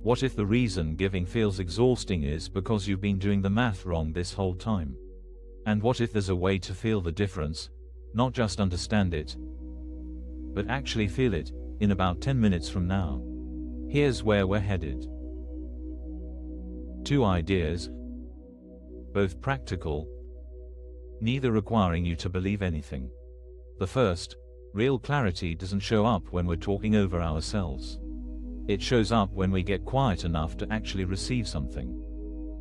What if the reason giving feels exhausting is because you've been doing the math wrong this whole time? And what if there's a way to feel the difference, not just understand it, but actually feel it, in about 10 minutes from now? Here's where we're headed. 2 ideas, both practical, neither requiring you to believe anything. The first, real clarity doesn't show up when we're talking over ourselves. It shows up when we get quiet enough to actually receive something.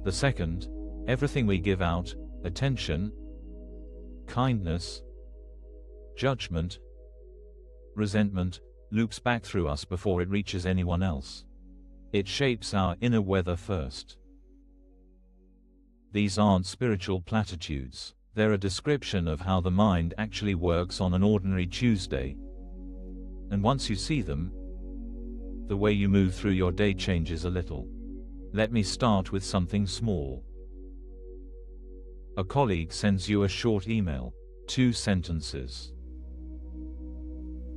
The second, everything we give out, attention, kindness, judgment, resentment, loops back through us before it reaches anyone else. It shapes our inner weather first. These aren't spiritual platitudes. They're a description of how the mind actually works on an ordinary Tuesday. And once you see them, the way you move through your day changes a little. Let me start with something small. A colleague sends you a short email, 2 sentences.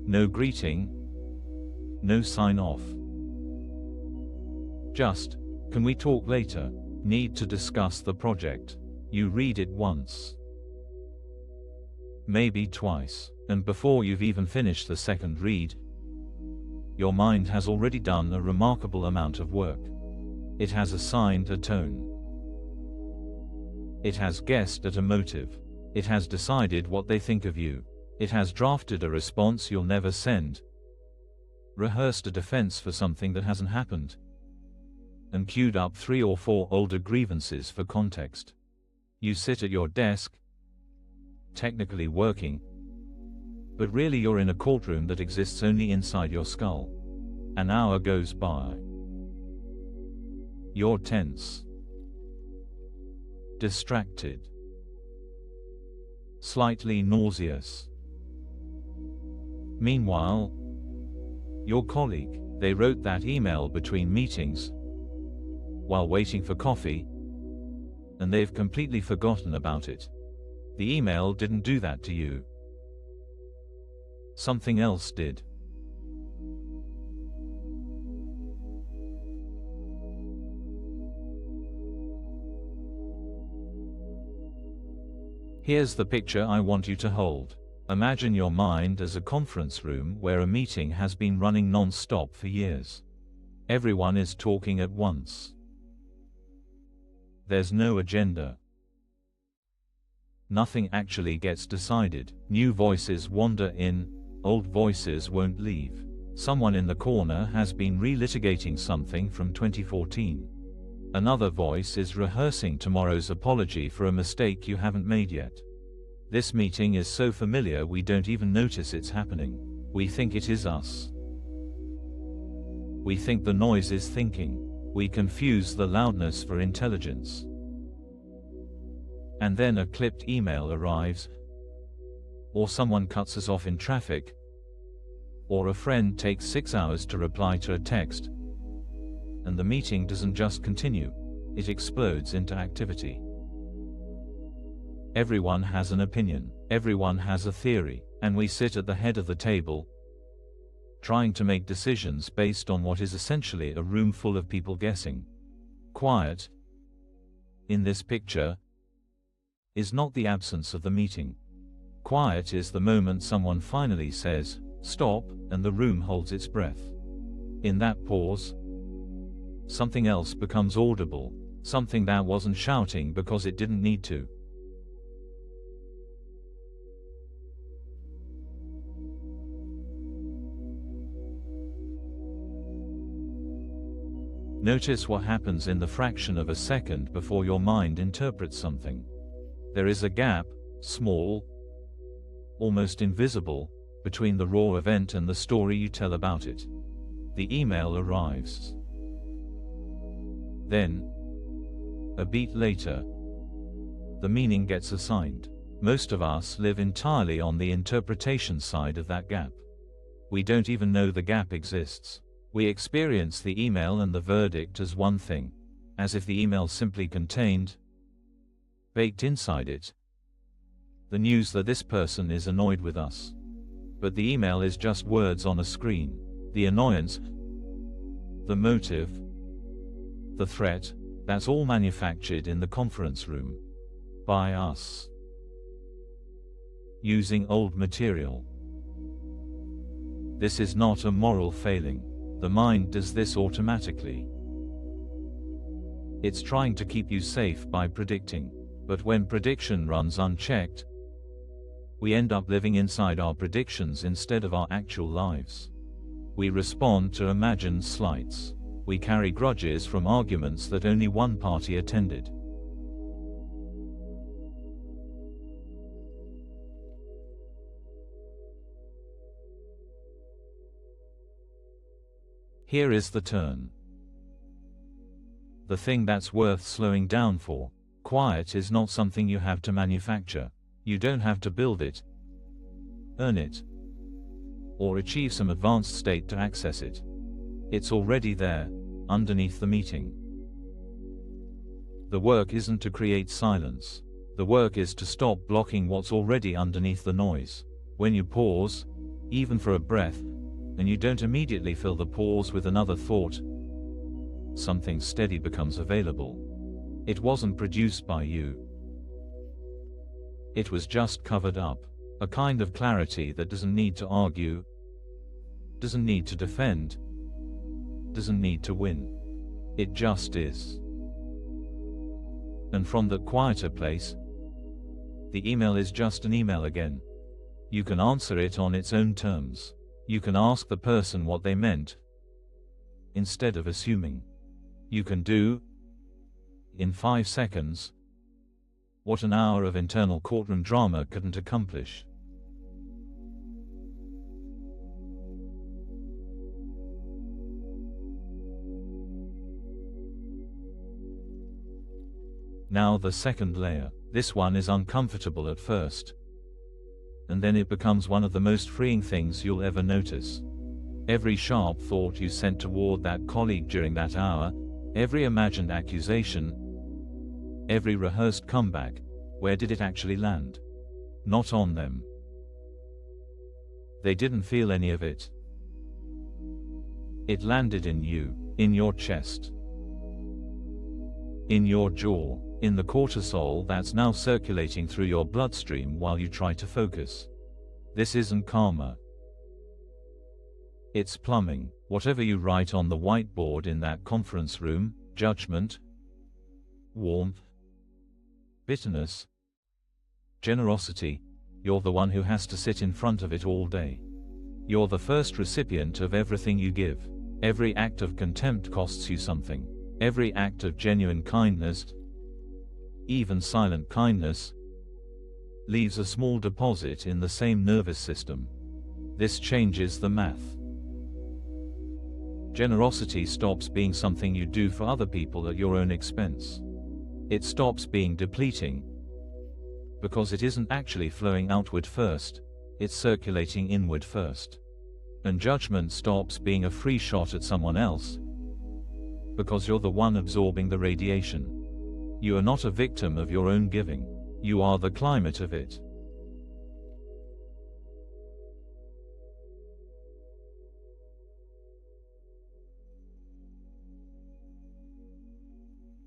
No greeting, no sign off. Just, can we talk later? Need to discuss the project. You read it once, maybe twice, and before you've even finished the second read, your mind has already done a remarkable amount of work. It has assigned a tone. It has guessed at a motive. It has decided what they think of you. It has drafted a response you'll never send, rehearsed a defense for something that hasn't happened, and queued up 3 or 4 older grievances for context. You sit at your desk, technically working, but really you're in a courtroom that exists only inside your skull. An hour goes by. You're tense, distracted, slightly nauseous. Meanwhile, your colleague, they wrote that email between meetings, while waiting for coffee, and they've completely forgotten about it. The email didn't do that to you. Something else did. Here's the picture I want you to hold. Imagine your mind as a conference room where a meeting has been running non-stop for years. Everyone is talking at once. There's no agenda. Nothing actually gets decided. New voices wander in, old voices won't leave. Someone in the corner has been relitigating something from 2014. Another voice is rehearsing tomorrow's apology for a mistake you haven't made yet. This meeting is so familiar we don't even notice it's happening. We think it is us. We think the noise is thinking. We confuse the loudness for intelligence. And then a clipped email arrives, or someone cuts us off in traffic, or a friend takes 6 hours to reply to a text, and the meeting doesn't just continue, it explodes into activity. Everyone has an opinion, everyone has a theory, and we sit at the head of the table, trying to make decisions based on what is essentially a room full of people guessing. Quiet, in this picture, is not the absence of the meeting. Quiet is the moment someone finally says, "Stop," and the room holds its breath. In that pause, something else becomes audible, something that wasn't shouting because it didn't need to. Notice what happens in the fraction of a second before your mind interprets something. There is a gap, small, almost invisible, between the raw event and the story you tell about it. The email arrives. Then, a beat later, the meaning gets assigned. Most of us live entirely on the interpretation side of that gap. We don't even know the gap exists. We experience the email and the verdict as one thing, as if the email simply contained, baked inside it, the news that this person is annoyed with us. But the email is just words on a screen. The annoyance, the motive, The threat, that's all manufactured in the conference room. By us. Using old material. This is not a moral failing. The mind does this automatically. It's trying to keep you safe by predicting. But when prediction runs unchecked, we end up living inside our predictions instead of our actual lives. We respond to imagined slights. We carry grudges from arguments that only one party attended. Here is the turn. The thing that's worth slowing down for. Quiet is not something you have to manufacture. You don't have to build it, earn it, or achieve some advanced state to access it. It's already there, underneath the meeting. The work isn't to create silence. The work is to stop blocking what's already underneath the noise. When you pause, even for a breath, and you don't immediately fill the pause with another thought, something steady becomes available. It wasn't produced by you. It was just covered up. A kind of clarity that doesn't need to argue, doesn't need to defend, doesn't need to win. It just is. And from that quieter place, the email is just an email again. You can answer it on its own terms. You can ask the person what they meant, instead of assuming. You can do, in 5 seconds, what an hour of internal courtroom drama couldn't accomplish. Now the second layer. This one is uncomfortable at first. And then it becomes one of the most freeing things you'll ever notice. Every sharp thought you sent toward that colleague during that hour, every imagined accusation, every rehearsed comeback, where did it actually land? Not on them. They didn't feel any of it. It landed in you, in your chest, in your jaw, in the cortisol that's now circulating through your bloodstream while you try to focus. This isn't karma. It's plumbing. Whatever you write on the whiteboard in that conference room, judgment, warmth, bitterness, generosity, you're the one who has to sit in front of it all day. You're the first recipient of everything you give. Every act of contempt costs you something. Every act of genuine kindness, even silent kindness, leaves a small deposit in the same nervous system. This changes the math. Generosity stops being something you do for other people at your own expense. It stops being depleting, because it isn't actually flowing outward first, it's circulating inward first. And judgment stops being a free shot at someone else, because you're the one absorbing the radiation. You are not a victim of your own giving. You are the climate of it.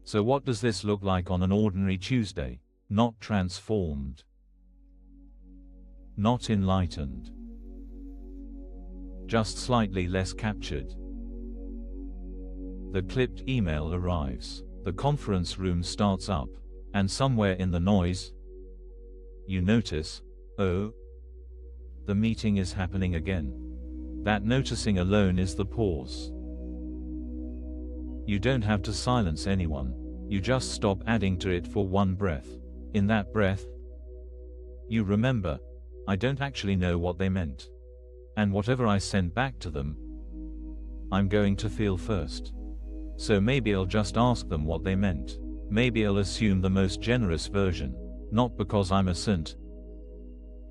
So what does this look like on an ordinary Tuesday? Not transformed. Not enlightened. Just slightly less captured. The clipped email arrives. The conference room starts up. And somewhere in the noise, you notice, oh, the meeting is happening again. That noticing alone is the pause. You don't have to silence anyone. You just stop adding to it for one breath. In that breath, you remember, I don't actually know what they meant. And whatever I send back to them, I'm going to feel first. So maybe I'll just ask them what they meant. Maybe I'll assume the most generous version, not because I'm a saint,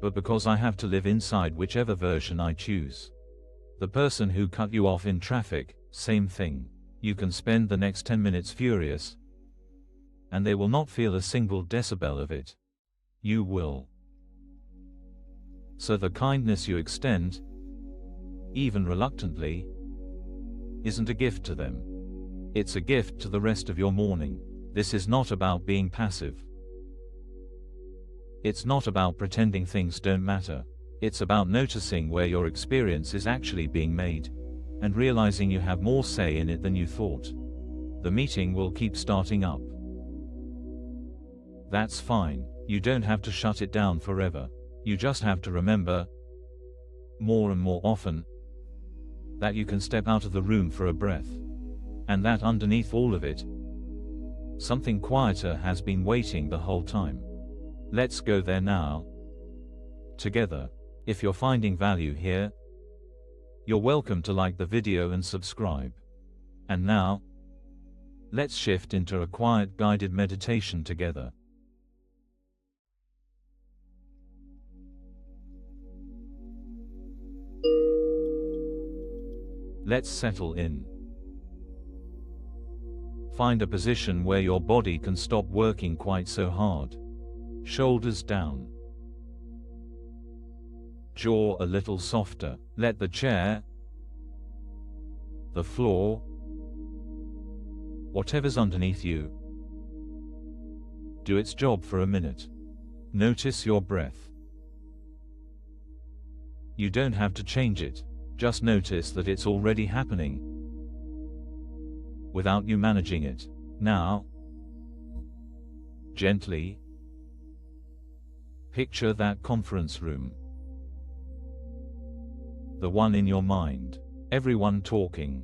but because I have to live inside whichever version I choose. The person who cut you off in traffic, same thing. You can spend the next 10 minutes furious, and they will not feel a single decibel of it. You will. So the kindness you extend, even reluctantly, isn't a gift to them. It's a gift to the rest of your morning. This is not about being passive. It's not about pretending things don't matter. It's about noticing where your experience is actually being made, and realizing you have more say in it than you thought. The meeting will keep starting up. That's fine. You don't have to shut it down forever. You just have to remember, more and more often, that you can step out of the room for a breath, and that underneath all of it, something quieter has been waiting the whole time. Let's go there now, together. If you're finding value here, you're welcome to like the video and subscribe. And now, let's shift into a quiet guided meditation together. Let's settle in. Find a position where your body can stop working quite so hard. Shoulders down. Jaw a little softer. Let the chair, the floor, whatever's underneath you, do its job for a minute. Notice your breath. You don't have to change it. Just notice that it's already happening, without you managing it. Now, gently, picture that conference room. The one in your mind. Everyone talking.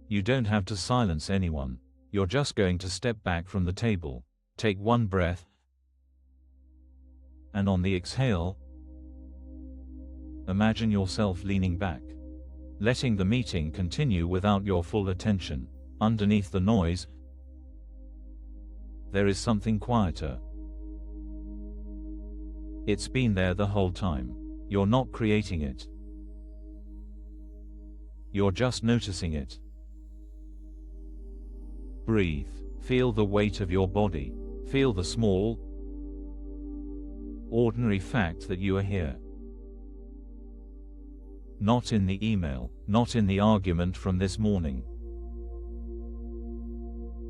You don't have to silence anyone. You're just going to step back from the table. Take one breath, and on the exhale, imagine yourself leaning back, letting the meeting continue without your full attention. Underneath the noise, there is something quieter. It's been there the whole time. You're not creating it. You're just noticing it. Breathe. Feel the weight of your body. Feel the small, ordinary fact that you are here. Not in the email, not in the argument from this morning.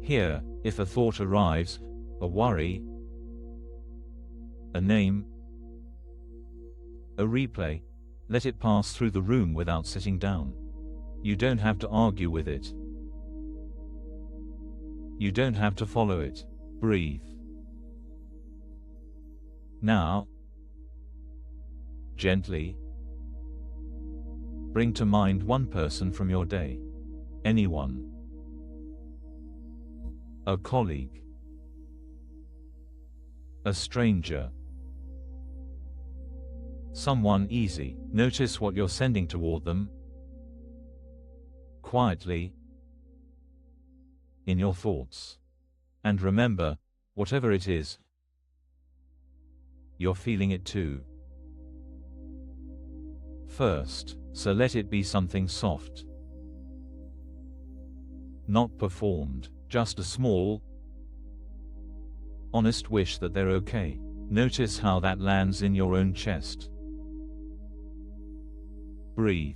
Here, if a thought arrives, a worry, a name, a replay, let it pass through the room without sitting down. You don't have to argue with it. You don't have to follow it. Breathe. Now, gently, bring to mind one person from your day. Anyone. A colleague. A stranger. Someone easy. Notice what you're sending toward them. Quietly. In your thoughts. And remember, whatever it is, you're feeling it too. First, so let it be something soft. Not performed, just a small, honest wish that they're okay. Notice how that lands in your own chest. Breathe.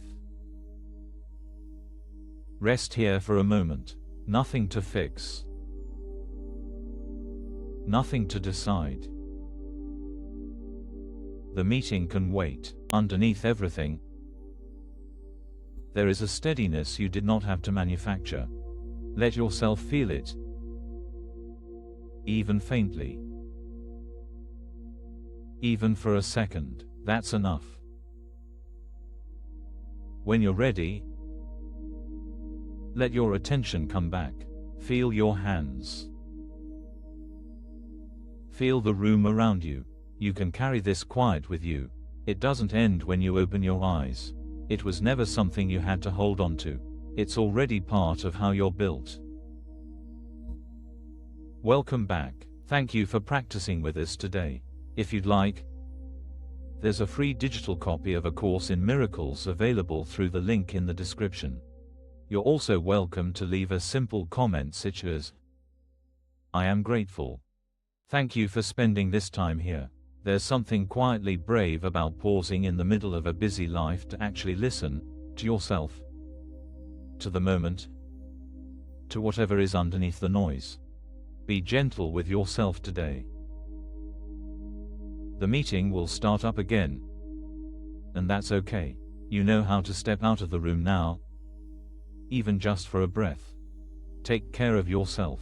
Rest here for a moment. Nothing to fix. Nothing to decide. The meeting can wait. Underneath everything, there is a steadiness you did not have to manufacture. Let yourself feel it, even faintly. Even for a second, that's enough. When you're ready, let your attention come back. Feel your hands. Feel the room around you. You can carry this quiet with you. It doesn't end when you open your eyes. It was never something you had to hold on to. It's already part of how you're built. Welcome back. Thank you for practicing with us today. If you'd like, there's a free digital copy of A Course in Miracles available through the link in the description. You're also welcome to leave a simple comment such as, "I am grateful. Thank you for spending this time here." There's something quietly brave about pausing in the middle of a busy life to actually listen to yourself. to the moment, to whatever is underneath the noise. Be gentle with yourself today. The meeting will start up again, and that's okay. You know how to step out of the room now, even just for a breath. Take care of yourself.